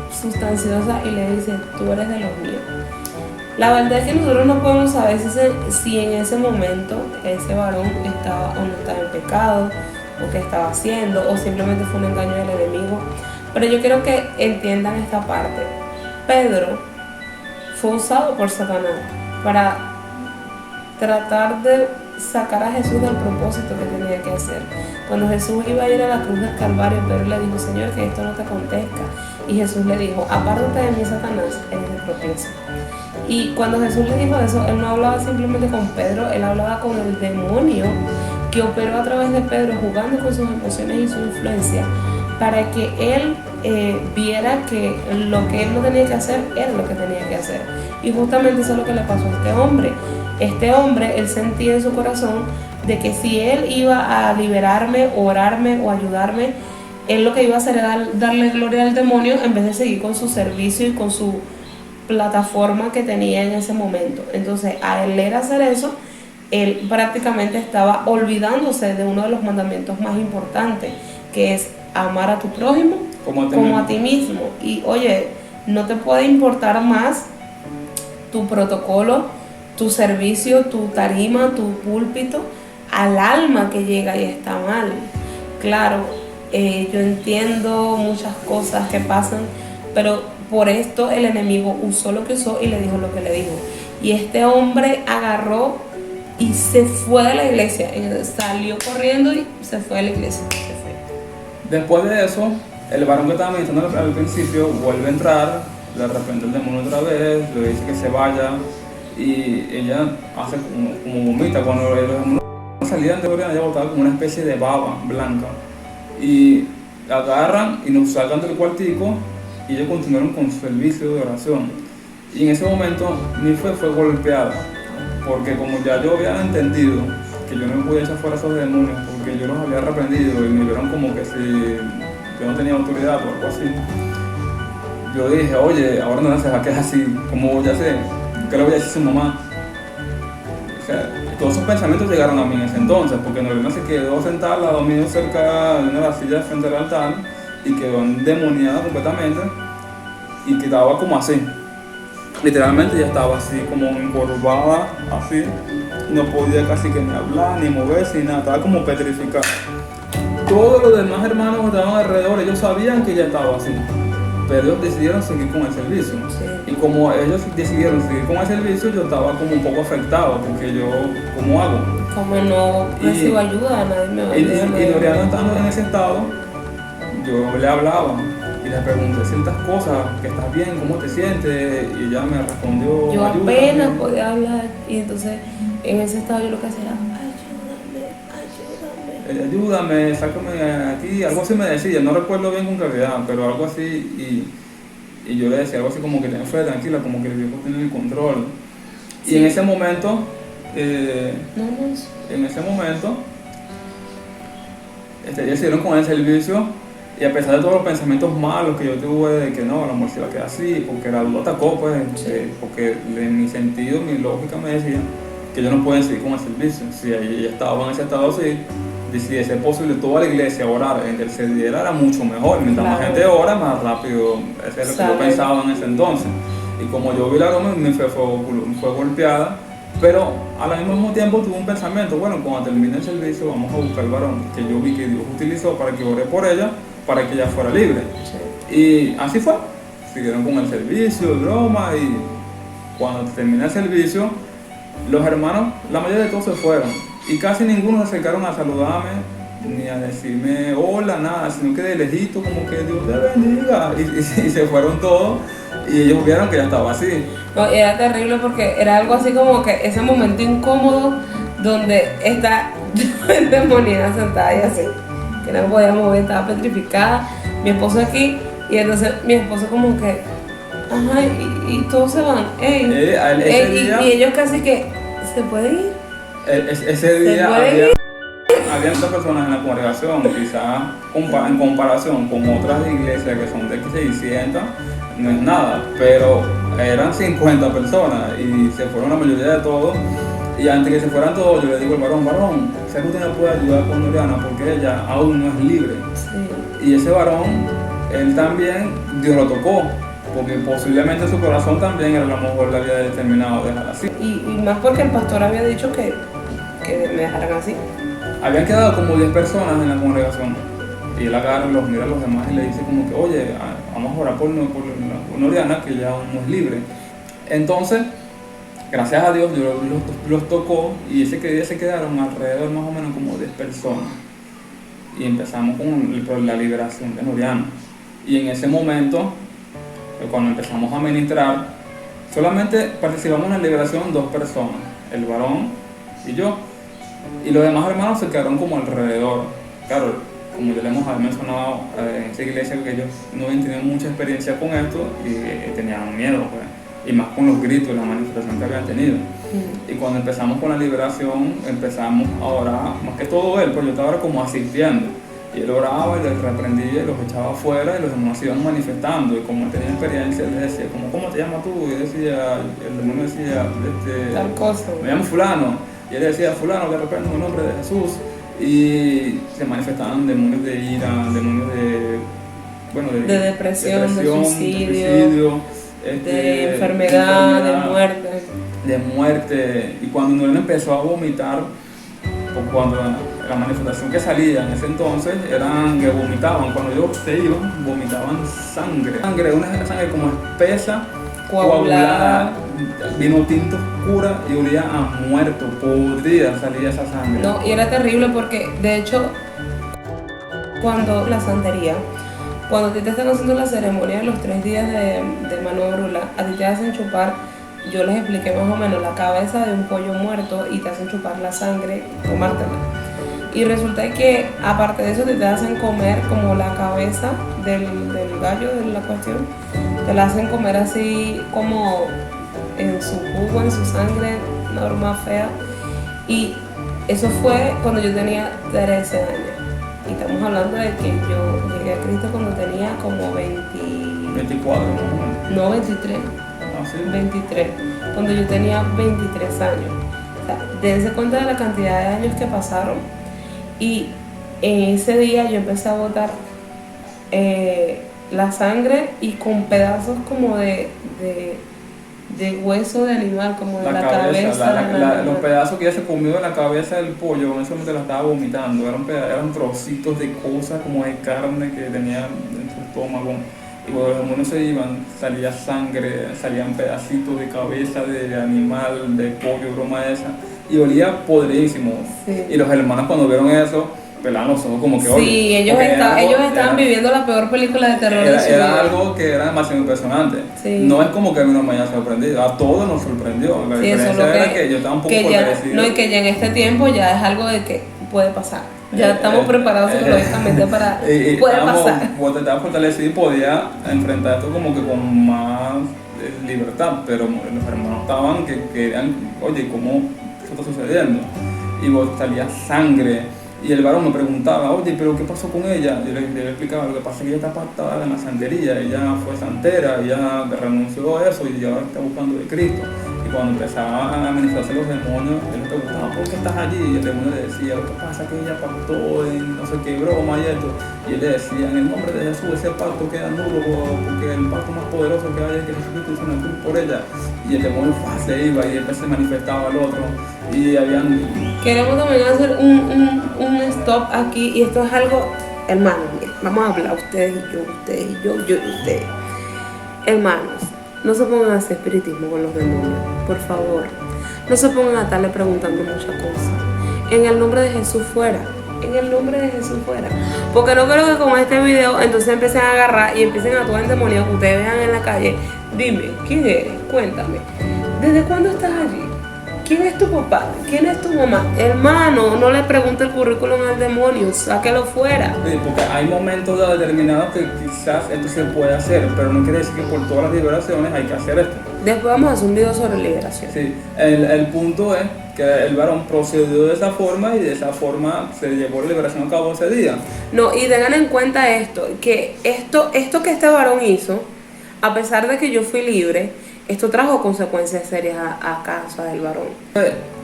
sustanciosa, y le dice: tú eres de los míos. La verdad es que nosotros no podemos saber si en ese momento ese varón estaba o no estaba en pecado, o qué estaba haciendo, o simplemente fue un engaño del enemigo. Pero yo quiero que entiendan esta parte. Pedro fue usado por Satanás para tratar de sacar a Jesús del propósito que tenía que hacer. Cuando Jesús iba a ir a la cruz del Calvario, Pedro le dijo: Señor, que esto no te acontezca. Y Jesús le dijo: apártate de mí, Satanás, eres de tropiezo. Y cuando Jesús le dijo eso, él no hablaba simplemente con Pedro, él hablaba con el demonio que operó a través de Pedro, jugando con sus emociones y su influencia, para que él viera que lo que él no tenía que hacer era lo que tenía que hacer. Y justamente eso es lo que le pasó a este hombre. Este hombre, él sentía en su corazón de que si él iba a liberarme, orarme o ayudarme, él lo que iba a hacer era darle gloria al demonio en vez de seguir con su servicio y con su plataforma que tenía en ese momento. Entonces, a él hacer eso, él prácticamente estaba olvidándose de uno de los mandamientos más importantes, que es amar a tu prójimo como a ti mismo. Y oye, no te puede importar más tu protocolo, tu servicio, tu tarima, tu púlpito, al alma que llega y está mal. Claro, yo entiendo muchas cosas que pasan, pero por esto el enemigo usó lo que usó y le dijo lo que le dijo. Y este hombre agarró y se fue de la iglesia. Salió corriendo y se fue de la iglesia. Se fue. Después de eso, el varón que estaba mencionando al principio vuelve a entrar, de repente el demonio otra vez, le dice que se vaya, y ella hace como vomita. Cuando los demonios salían de Oriana, ella botaba como una especie de baba blanca. Y la agarran y nos sacan del cuartico, y ellos continuaron con su servicio de oración. Y en ese momento mi fe fue golpeada, porque como ya yo había entendido que yo no me podía echar fuera esos demonios, porque yo los había reprendido y me vieron como que si yo no tenía autoridad o algo así, yo dije: oye, ahora no se va a quedar así, como ya sé, ¿qué le voy a decir a su mamá? O sea, todos esos pensamientos llegaron a mí en ese entonces, porque Norena se quedó sentada al lado mío cerca de una de las sillas frente al altar, y quedó endemoniada completamente, y quedaba como así. Literalmente ya estaba así, como encorvada, así. No podía casi que ni hablar, ni moverse, ni nada. Estaba como petrificada. Todos los demás hermanos que estaban alrededor, ellos sabían que ella estaba así, pero ellos decidieron seguir con el servicio. Sí. Y como ellos decidieron seguir con el servicio, yo estaba como un poco afectado, porque yo, ¿cómo hago? Como no recibo ayuda, nadie me va a ayudar. Y Loriana, estando en ese estado, yo le hablaba y le pregunté ciertas cosas: que estás bien, cómo te sientes, y ella me respondió: yo ayúdame. apenas podía hablar, y entonces en ese estado yo lo que hacía era: ayúdame, sácame aquí, algo así me decía, no recuerdo bien con claridad, pero algo así, y yo le decía algo así como que ten fe, tranquila, como que el viejo tiene el control. Sí. Y en ese momento, ellos siguieron con el servicio. Y a pesar de todos los pensamientos malos que yo tuve de que no, la mujer se iba a quedar así, porque la duda atacó, pues, porque mi sentido, mi lógica me decía que yo no podía seguir con el servicio. Si ella estaba en ese estado así, y si es posible toda la iglesia orar, intercediera, era mucho mejor. Mientras más gente ora, más rápido. Eso es lo que yo pensaba en ese entonces. Y como yo vi la broma, mi fe fue golpeada, pero al mismo tiempo tuve un pensamiento, bueno, cuando termine el servicio vamos a buscar el varón que yo vi que Dios utilizó para que ore por ella, para que ella fuera libre. Sí. Y así fue, siguieron con el servicio, broma, y cuando terminé el servicio, los hermanos, la mayoría de todos se fueron, y casi ninguno se acercaron a saludarme, ni a decirme hola, nada, sino que de lejito como que Dios te bendiga, y se fueron todos, y ellos vieron que ya estaba así. No, era terrible porque era algo así como que ese momento incómodo donde está endemoniada sentada y así, que no podía mover, estaba petrificada, mi esposo aquí, y entonces mi esposo como que, ajá, y todos se van, y ellos casi que, ¿se puede ir? Ese día había otras personas en la congregación, quizás en comparación con otras iglesias que son de 600, no es nada, pero eran 50 personas y se fueron la mayoría de todos. Y antes que se fueran todos, yo le digo al varón, sé que usted me puede ayudar con Oriana porque ella aún no es libre. Sí. Y ese varón, él también, Dios lo tocó, porque posiblemente su corazón también a lo mejor le había determinado dejar así. Y más porque el pastor había dicho que me dejaran así. Habían quedado como 10 personas en la congregación. Y él agarra, los mira a los demás y le dice como que, oye, vamos a orar por Oriana, que ya no es libre. Entonces, gracias a Dios, Dios los tocó y ese día se quedaron alrededor más o menos como 10 personas. Y empezamos con la liberación de Oriana. Y en ese momento, cuando empezamos a ministrar, solamente participamos en la liberación 2 personas, el varón y yo. Y los demás hermanos se quedaron como alrededor. Claro, como ya le hemos mencionado en esa iglesia, que ellos no habían tenido mucha experiencia con esto y tenían miedo, pues, y más con los gritos y la manifestación que habían tenido. Y cuando empezamos con la liberación, empezamos a orar, más que todo él, pues yo estaba como asistiendo. Y él oraba y les reprendía y los echaba afuera y los demonios se iban manifestando. Y como él tenía experiencia, él decía, ¿cómo te llamas tú? Y el demonio decía, tal cosa. Me llamo fulano. Y él decía, fulano, que reprendo en el nombre de Jesús. Y se manifestaban demonios de ira, demonios de depresión, de suicidio, de enfermedad, de muerte. Y cuando él empezó a vomitar, o cuando la manifestación que salía en ese entonces eran que vomitaban, cuando ellos se iban, vomitaban sangre, una sangre como espesa, coagulada, vino tinto oscura y olía a muerto, podrida salía esa sangre. No, y era terrible porque de hecho cuando la santería, cuando a ti te están haciendo la ceremonia de los 3 días de mano de brula, a ti te hacen chupar, yo les expliqué más o menos la cabeza de un pollo muerto y te hacen chupar la sangre, tomártela. Y resulta que aparte de eso te hacen comer como la cabeza del gallo de la cuestión, te la hacen comer así como en su jugo, en su sangre, una broma fea. Y eso fue cuando yo tenía 13 años. Y estamos hablando de que yo llegué a Cristo cuando tenía como 24, no 23. ¿Ah, sí? 23, cuando yo tenía 23 años. O sea, dense cuenta de la cantidad de años que pasaron. Y en ese día yo empecé a botar la sangre y con pedazos como de hueso de animal, como de la cabeza. Los pedazos que ella se comió de la cabeza del pollo, eso no te la estaba vomitando, eran trocitos de cosas como de carne que tenía en su estómago. Y cuando los demonios se iban, salía sangre, salían pedacitos de cabeza de animal, de pollo, broma esa, y olía podridísimo. Sí. Y los hermanos cuando vieron eso, pelaban los ojos como que oye. Sí, ellos estaban viviendo la peor película de terror de su vida. Era algo que era demasiado impresionante. Sí. No es como que a mí no me haya sorprendido, a todos nos sorprendió. La diferencia era que yo estaba un poco fortalecido. No, y que ya en este tiempo ya es algo de que puede pasar. Ya estamos preparados psicológicamente para... puede pasar. Estaba fortalecido y podía enfrentar esto como que con más libertad, pero los hermanos estaban que eran, oye, ¿cómo esto está sucediendo? Y salía sangre, Y el varón me preguntaba, oye, ¿pero qué pasó con ella? Yo le explicaba, lo que pasa es que ella está pactada en la santería, ella fue santera, ella renunció a eso y ahora está buscando de Cristo. Y cuando empezaban a manifestarse los demonios, él le preguntaba, ¿por qué estás allí? Y el demonio le decía, lo que pasa es que ella pactó en no sé qué broma y esto. Y él le decía, en el nombre de Jesús, ese pacto queda nulo, porque el pacto más poderoso que hay es que Jesucristo hizo una cruz por ella. Y el demonio se iba y después se manifestaba al otro. Y habían... Queremos también hacer un stop aquí, y esto es algo, hermanos, miren, vamos a hablar ustedes y yo y ustedes. Hermanos, no se pongan a hacer espiritismo con los demonios, por favor. No se pongan a estarle preguntando muchas cosas. En el nombre de Jesús fuera. En el nombre de Jesús fuera. Porque no creo que con este video entonces empiecen a agarrar y empiecen a actuar en demonios que ustedes vean en la calle. Dime, ¿quién eres? Cuéntame. ¿Desde cuándo estás allí? ¿Quién es tu papá? ¿Quién es tu mamá? Hermano, no le pregunte el currículum al demonio, sáquelo fuera. Sí, porque hay momentos determinados que quizás esto se puede hacer, pero no quiere decir que por todas las liberaciones hay que hacer esto. Después vamos a hacer un video sobre liberación. Sí, el punto es que el varón procedió de esa forma y de esa forma se llevó la liberación a cabo ese día. No, y tengan en cuenta esto, que esto que este varón hizo, a pesar de que yo fui libre, esto trajo consecuencias serias a casa del varón.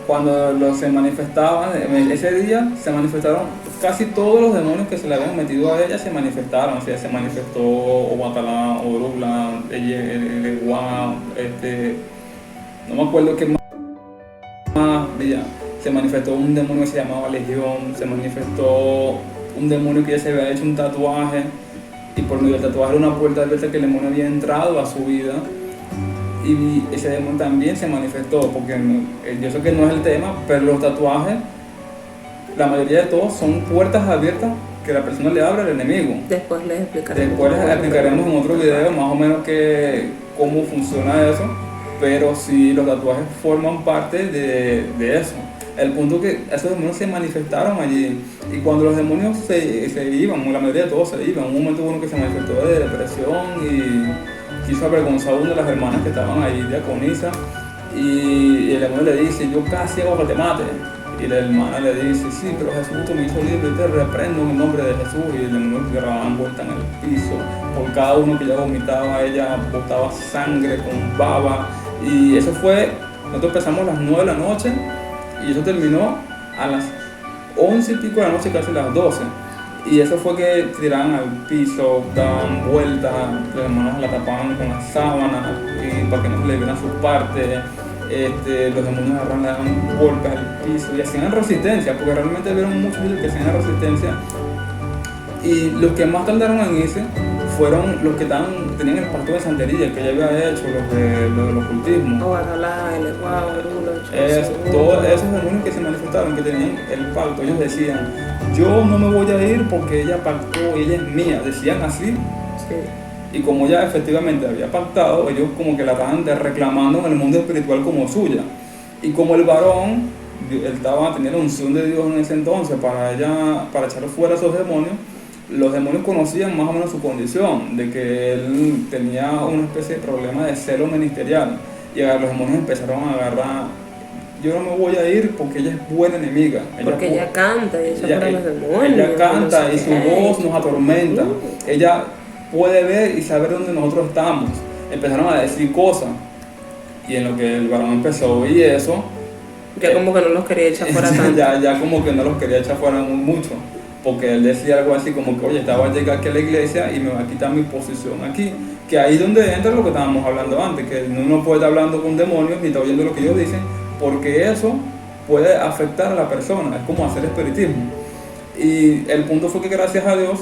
Cuando se manifestaban, ese día se manifestaron casi todos los demonios que se le habían metido a ella, se manifestaron. O sea, se manifestó Obatalá, Orugla, Eleguá, no me acuerdo qué más. Se manifestó un demonio que se llamaba Legión, se manifestó un demonio que ya se había hecho un tatuaje, y por medio del tatuaje era una puerta abierta que el demonio había entrado a su vida. Y ese demonio también se manifestó, porque yo sé que no es el tema, pero los tatuajes, la mayoría de todos son puertas abiertas que la persona le abre al enemigo. Después les explicaremos. Después les explicaremos en otro video más o menos cómo funciona eso, pero sí, los tatuajes forman parte de eso. El punto es que esos demonios se manifestaron allí, y cuando los demonios se iban, la mayoría de todos se iban, un momento uno que se manifestó de depresión y quiso avergonzar a una de las hermanas que estaban ahí, diaconisa, y el demonio le dice, yo casi hago que te mate. Y la hermana le dice, sí, pero Jesús me hizo libre, te reprendo en el nombre de Jesús. Y el demonio grababa vuelta en el piso. Por cada uno que ella vomitaba, ella botaba sangre con baba. Y eso fue, nosotros empezamos a las 9 de la noche, y eso terminó a las 11 y pico de la noche, casi las 12. Y eso fue que tiraban al piso, daban vueltas, los demonios la tapaban con las sábanas para que no se le vieran sus partes. Los demonios agarraban, le daban golpes al piso y hacían resistencia, porque realmente vieron muchos que hacían resistencia. Y los que más tardaron en irse fueron los que tenían el pacto de santería que ella había hecho, los del ocultismo. Todos esos demonios que se manifestaron, que tenían el pacto, ellos decían, yo no me voy a ir porque ella pactó, ella es mía, decían así. Sí. Y como ella efectivamente había pactado, ellos como que la estaban reclamando en el mundo espiritual como suya. Y como el varón, tenía la unción de Dios en ese entonces para echar fuera a esos demonios, los demonios conocían más o menos su condición, de que él tenía una especie de problema de celo ministerial. Y los demonios empezaron a agarrar, yo no me voy a ir porque ella es buena enemiga. Porque ella canta y eso para los demonios. Ella canta y su voz nos atormenta. Ella puede ver y saber dónde nosotros estamos. Empezaron a decir cosas. Y en lo que el varón empezó a oír eso, ya como que no los quería echar fuera tanto. ya como que no los quería echar fuera mucho. Porque él decía algo así como que, oye, estaba a llegar aquí a la iglesia y me va a quitar mi posición aquí. Que ahí es donde entra lo que estábamos hablando antes, que uno puede estar hablando con demonios ni está oyendo lo que ellos dicen, porque eso puede afectar a la persona, es como hacer espiritismo. Y el punto fue que gracias a Dios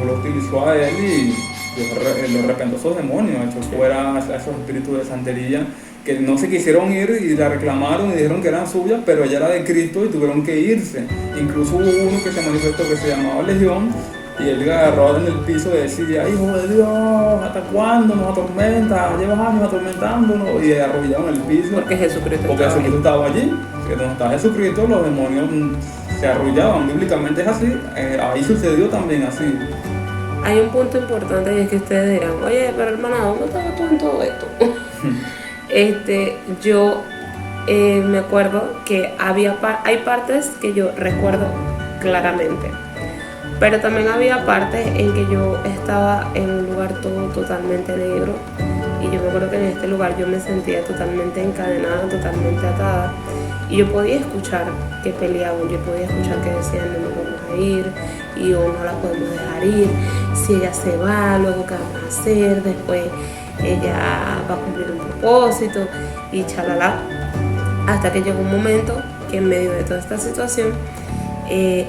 lo utilizó a él y Dios lo arrepentó a esos demonios, echó fuera a esos espíritus de santería que no se quisieron ir y la reclamaron y dijeron que eran suyas, pero ella era de Cristo y tuvieron que irse. Incluso hubo uno que se manifestó que se llamaba Legión, y él agarró en el piso y decía, hijo de Dios, ¿hasta cuándo nos atormenta? Llevas años atormentándonos, y arrodillado en el piso. Porque Jesucristo estaba allí, que donde está Jesucristo los demonios se arrollaban, bíblicamente es así, ahí sucedió también así. Hay un punto importante, y es que ustedes dirán, oye, pero hermana, ¿dónde estabas tú en todo esto? Yo me acuerdo que hay partes que yo recuerdo claramente. Pero también había partes en que yo estaba en un lugar todo totalmente negro y yo me acuerdo que en este lugar yo me sentía totalmente encadenada, totalmente atada y yo podía escuchar que peleaban, yo podía escuchar que decían no nos vamos a ir y o no la podemos dejar ir, si ella se va, luego qué vamos a hacer, después ella va a cumplir un propósito y chalala, hasta que llegó un momento que en medio de toda esta situación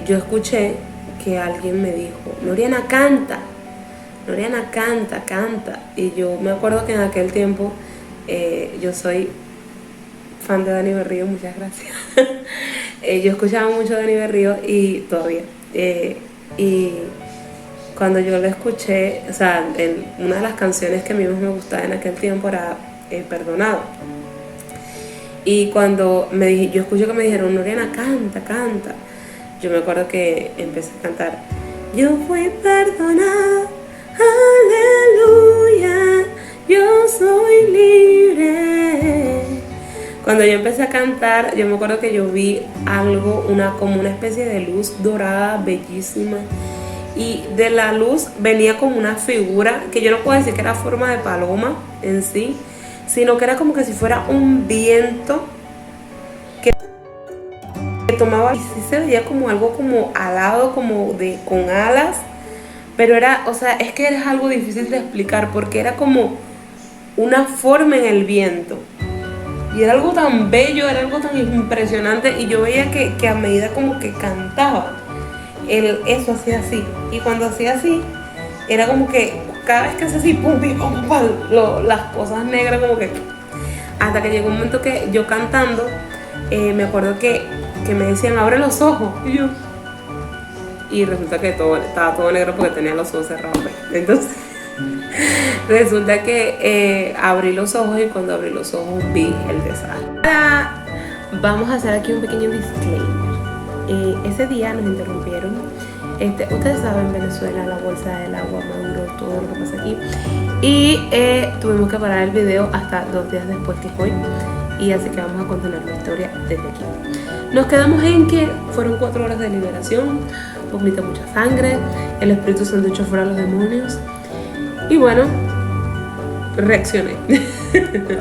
yo escuché que alguien me dijo, Noriana canta, canta. Y yo me acuerdo que en aquel tiempo yo soy fan de Dani Berrío, muchas gracias. Yo escuchaba mucho Dani Berrío y todavía. Y cuando yo lo escuché, o sea, una de las canciones que a mí más me gustaba en aquel tiempo era Perdonado. Y cuando yo escuché que me dijeron, Noriana canta. Yo me acuerdo que empecé a cantar, yo fui perdonada, aleluya, yo soy libre. Cuando yo empecé a cantar, yo me acuerdo que yo vi algo, como una especie de luz dorada, bellísima. Y de la luz venía como una figura, que yo no puedo decir que era forma de paloma en sí, sino que era como que si fuera un viento que tomaba y sí se veía como algo como alado, con alas, pero era, o sea, es que era algo difícil de explicar porque era como una forma en el viento y era algo tan bello, era algo tan impresionante y yo veía que a medida como que cantaba, eso hacía así y cuando hacía así, era como que cada vez que hacía así, pum, pum, pum, pum, las cosas negras como que, hasta que llegó un momento que yo cantando, me acuerdo que me decían, abre los ojos, y resulta que estaba todo negro porque tenía los ojos cerrados. Entonces, resulta que abrí los ojos y cuando abrí los ojos vi el desastre. Ahora vamos a hacer aquí un pequeño disclaimer. Ese día nos interrumpieron. Ustedes saben, Venezuela, la bolsa del agua, Maduro, todo lo que pasa aquí. Y tuvimos que parar el video hasta 2 días después, que fue. Y así que vamos a continuar la historia desde aquí. Nos quedamos en que fueron 4 horas de liberación, vomité mucha sangre, el Espíritu Santo echó fuera a los demonios y bueno, reaccioné.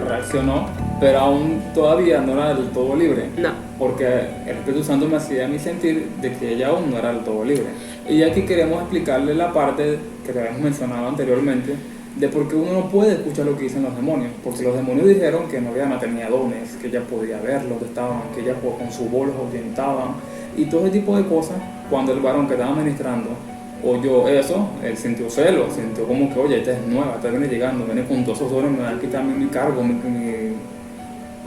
Reaccionó, pero aún todavía no era del todo libre. No. Porque el Espíritu Santo me hacía a mí sentir de que ella aún no era del todo libre. Y aquí queremos explicarle la parte que te habíamos mencionado anteriormente, de por qué uno no puede escuchar lo que dicen los demonios, porque los demonios dijeron que Noriana tenía dones, que ella podía ver lo que estaban, que ella con su voz los orientaban, y todo ese tipo de cosas. Cuando el varón que estaba ministrando oyó eso, él sintió celos, sintió como que, oye, esta es nueva, esta viene llegando, viene con todos esos dones, me va a quitar mi cargo, mi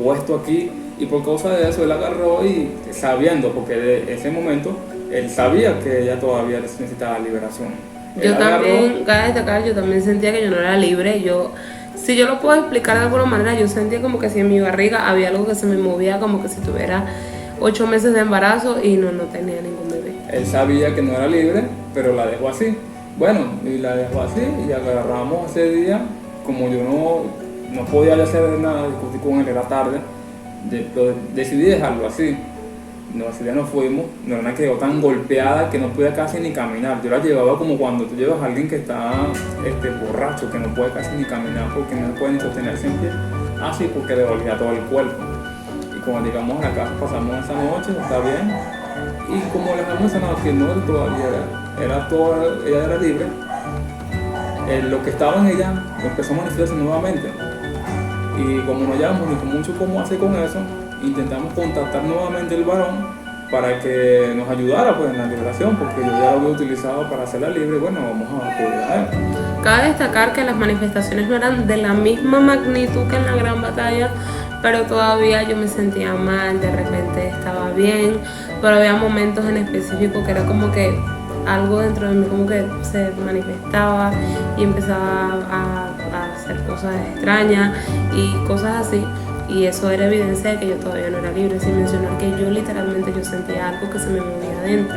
puesto aquí, y por causa de eso él agarró y sabiendo, porque de ese momento él sabía que ella todavía necesitaba liberación. Yo también, cabe destacar, yo también sentía que yo no era libre. Si yo lo puedo explicar de alguna manera, yo sentía como que si en mi barriga había algo que se me movía, como que si tuviera 8 meses de embarazo y no tenía ningún bebé. Él sabía que no era libre, pero la dejó así. Bueno, y la dejó así y agarramos ese día, como yo no podía hacer nada, discutir con él, era tarde, decidí dejarlo así. No, ese día nos fuimos, Noriana quedó tan golpeada que no podía casi ni caminar. Yo la llevaba como cuando tú llevas a alguien que está borracho, que no puede casi ni caminar porque no puede ni sostenerse en pie. Así porque le dolía todo el cuerpo. Y cuando llegamos a la casa pasamos esa noche, está bien. Y como les hemos mencionado que no todavía ella era libre, lo que estaba en ella empezó a manifestarse nuevamente. Y como no hallábamos ni mucho cómo hacer con eso, intentamos contactar nuevamente el varón para que nos ayudara pues, en la liberación, porque yo ya lo había utilizado para hacerla libre. Bueno, vamos a acudir a él. Cabe destacar que las manifestaciones no eran de la misma magnitud que en la gran batalla, pero todavía yo me sentía mal, de repente estaba bien, pero había momentos en específico que era como que algo dentro de mí como que se manifestaba y empezaba a hacer cosas extrañas y cosas así. Y eso era evidencia de que yo todavía no era libre, sin mencionar que yo literalmente sentía algo que se me movía adentro.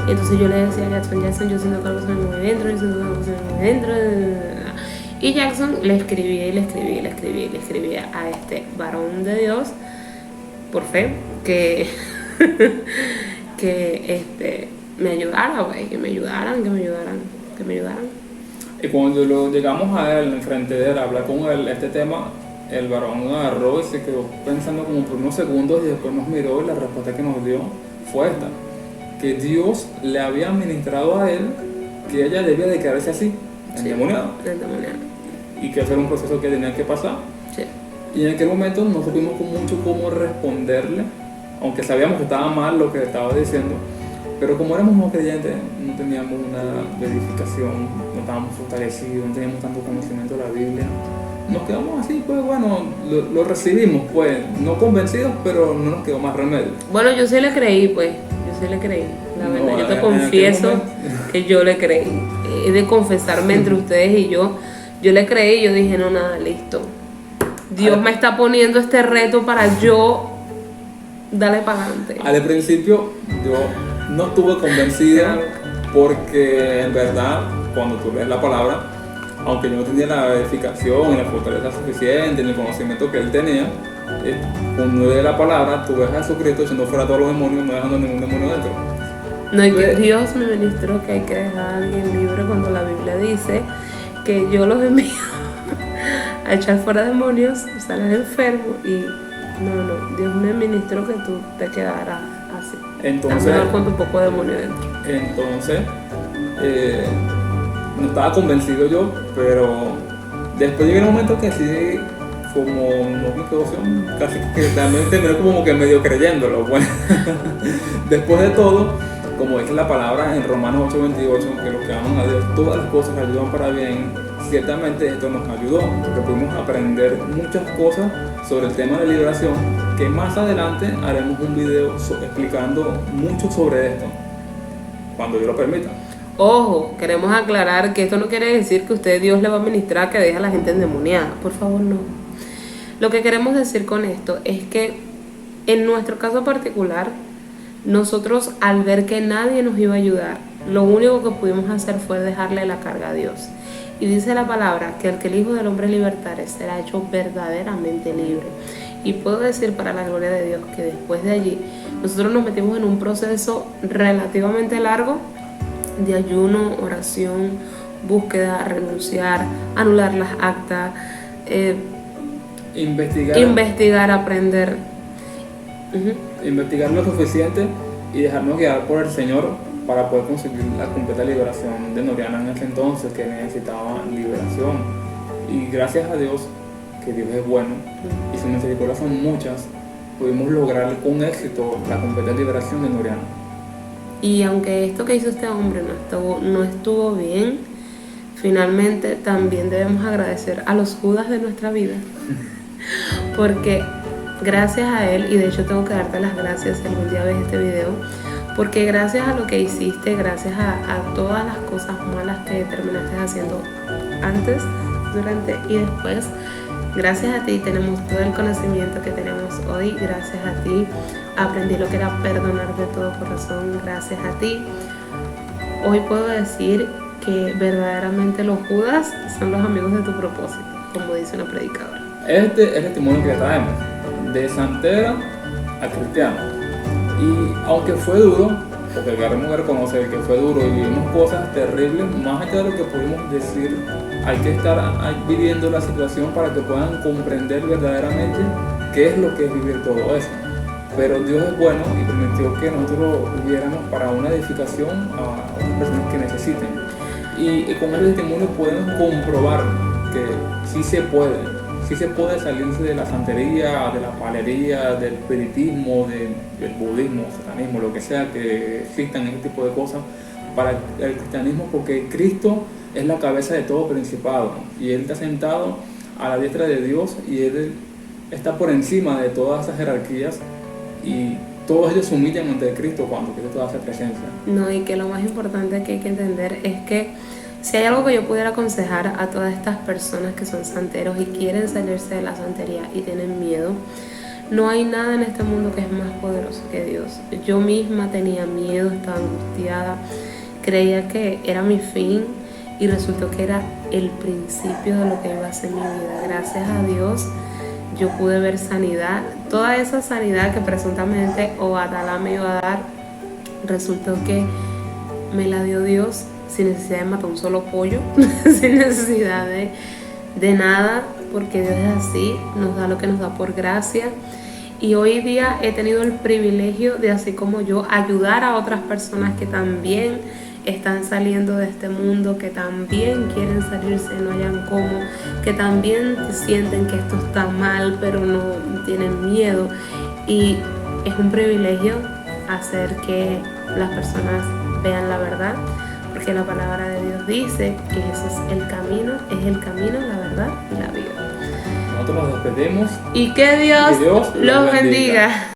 Y entonces yo le decía a Jackson, yo siento que algo se me mueve dentro, yo siento que algo se me mueve dentro. Y Jackson le escribía a este varón de Dios, por fe, que que me ayudara, güey, que me ayudaran. Y cuando llegamos a él, enfrente de él, a hablar con él este tema, el varón agarró y se quedó pensando como por unos segundos y después nos miró y la respuesta que nos dio fue esta, que Dios le había ministrado a él que ella debía de quedarse así, endemoniada, y que ese era un proceso que tenía que pasar. Sí. Y en aquel momento no supimos mucho cómo responderle, aunque sabíamos que estaba mal lo que estaba diciendo, pero como éramos no creyentes, no teníamos una verificación, no estábamos fortalecidos, no teníamos tanto conocimiento de la Biblia. Nos quedamos así, pues bueno, lo recibimos, pues, no convencidos, pero no nos quedó más remedio. Bueno, yo sí le creí, pues, la verdad, yo te confieso que yo le creí. He de confesarme entre ustedes y yo le creí, yo dije, no, nada, listo. Dios me está poniendo este reto para yo darle para adelante. Al principio yo no estuve convencido porque en verdad cuando tú lees la palabra, aunque yo no tenía la verificación, la fortaleza suficiente, ni el conocimiento que él tenía, cuando lees la palabra, tú ves a Jesucristo echando fuera a todos los demonios, no dejando ningún demonio dentro. No, y que Dios me ministró que hay que dejar a alguien libre cuando la Biblia dice que yo los envío a echar fuera demonios, sales enfermo y no, Dios me ministró que tú te quedaras así. Entonces, con tu poco de demonio dentro. Entonces, no estaba convencido yo, pero después llegué a un momento que sí, como no me quedó casi que también terminé como que medio creyéndolo. Bueno, después de todo, como dice la palabra en Romanos 8:28, que los que aman a Dios, todas las cosas ayudan para bien. Ciertamente esto nos ayudó, porque pudimos aprender muchas cosas sobre el tema de liberación, que más adelante haremos un video explicando mucho sobre esto, cuando Dios lo permita. Ojo, queremos aclarar que esto no quiere decir que usted Dios le va a ministrar que deje a la gente endemoniada, por favor no. Lo que queremos decir con esto es que en nuestro caso particular, nosotros al ver que nadie nos iba a ayudar, lo único que pudimos hacer fue dejarle la carga a Dios. Y dice la palabra que el que el Hijo del Hombre libertare será hecho verdaderamente libre. Y puedo decir para la gloria de Dios que después de allí nosotros nos metimos en un proceso relativamente largo de ayuno, oración, búsqueda, renunciar, anular las actas, investigar, aprender. Investigar lo suficiente y dejarnos guiar por el Señor para poder conseguir la completa liberación de Noriana en ese entonces, que necesitaba liberación. Y gracias a Dios, que Dios es bueno y sus misericordias son muchas, pudimos lograr con éxito la completa liberación de Noriana. Y aunque esto que hizo este hombre no estuvo bien, finalmente también debemos agradecer a los Judas de nuestra vida, porque gracias a él, y de hecho tengo que darte las gracias si algún día ves este video, porque gracias a lo que hiciste, gracias a todas las cosas malas que terminaste haciendo antes, durante y después, gracias a ti tenemos todo el conocimiento que tenemos hoy. Gracias a ti aprendí lo que era perdonar de todo corazón. Gracias a ti hoy puedo decir que verdaderamente los Judas son los amigos de tu propósito, como dice una predicadora. Este es el testimonio que traemos de santera a cristiano. Y aunque fue duro, porque queremos reconocer que fue duro y vivimos cosas terribles, más allá de lo que pudimos decir, hay que estar viviendo la situación para que puedan comprender verdaderamente qué es lo que es vivir todo eso. Pero Dios es bueno y permitió que nosotros lo viviéramos para una edificación a otras personas que necesiten. Y con el testimonio podemos comprobar que sí se puede salirse de la santería, de la palería, del espiritismo, del budismo, satanismo, lo que sea que existan este tipo de cosas para el cristianismo, porque Cristo es la cabeza de todo principado y Él está sentado a la diestra de Dios y Él está por encima de todas esas jerarquías y todos ellos se humillan ante Cristo cuando Cristo hace presencia. No, y que lo más importante que hay que entender es que si hay algo que yo pudiera aconsejar a todas estas personas que son santeros y quieren salirse de la santería y tienen miedo, no hay nada en este mundo que es más poderoso que Dios. Yo misma tenía miedo, estaba angustiada, creía que era mi fin y resultó que era el principio de lo que iba a ser mi vida. Gracias a Dios yo pude ver sanidad, toda esa sanidad que presuntamente Obatalá me iba a dar, resultó que me la dio Dios sin necesidad de matar un solo pollo, sin necesidad de nada, porque Dios es así, nos da lo que nos da por gracia. Y hoy día he tenido el privilegio de, así como yo, ayudar a otras personas que también están saliendo de este mundo, que también quieren salirse, no hayan cómo, que también sienten que esto está mal, pero no tienen miedo. Y es un privilegio hacer que las personas vean la verdad, porque la palabra de Dios dice que ese es el camino, la verdad y la vida. Nosotros nos despedimos. Y que Dios, Que Dios los bendiga.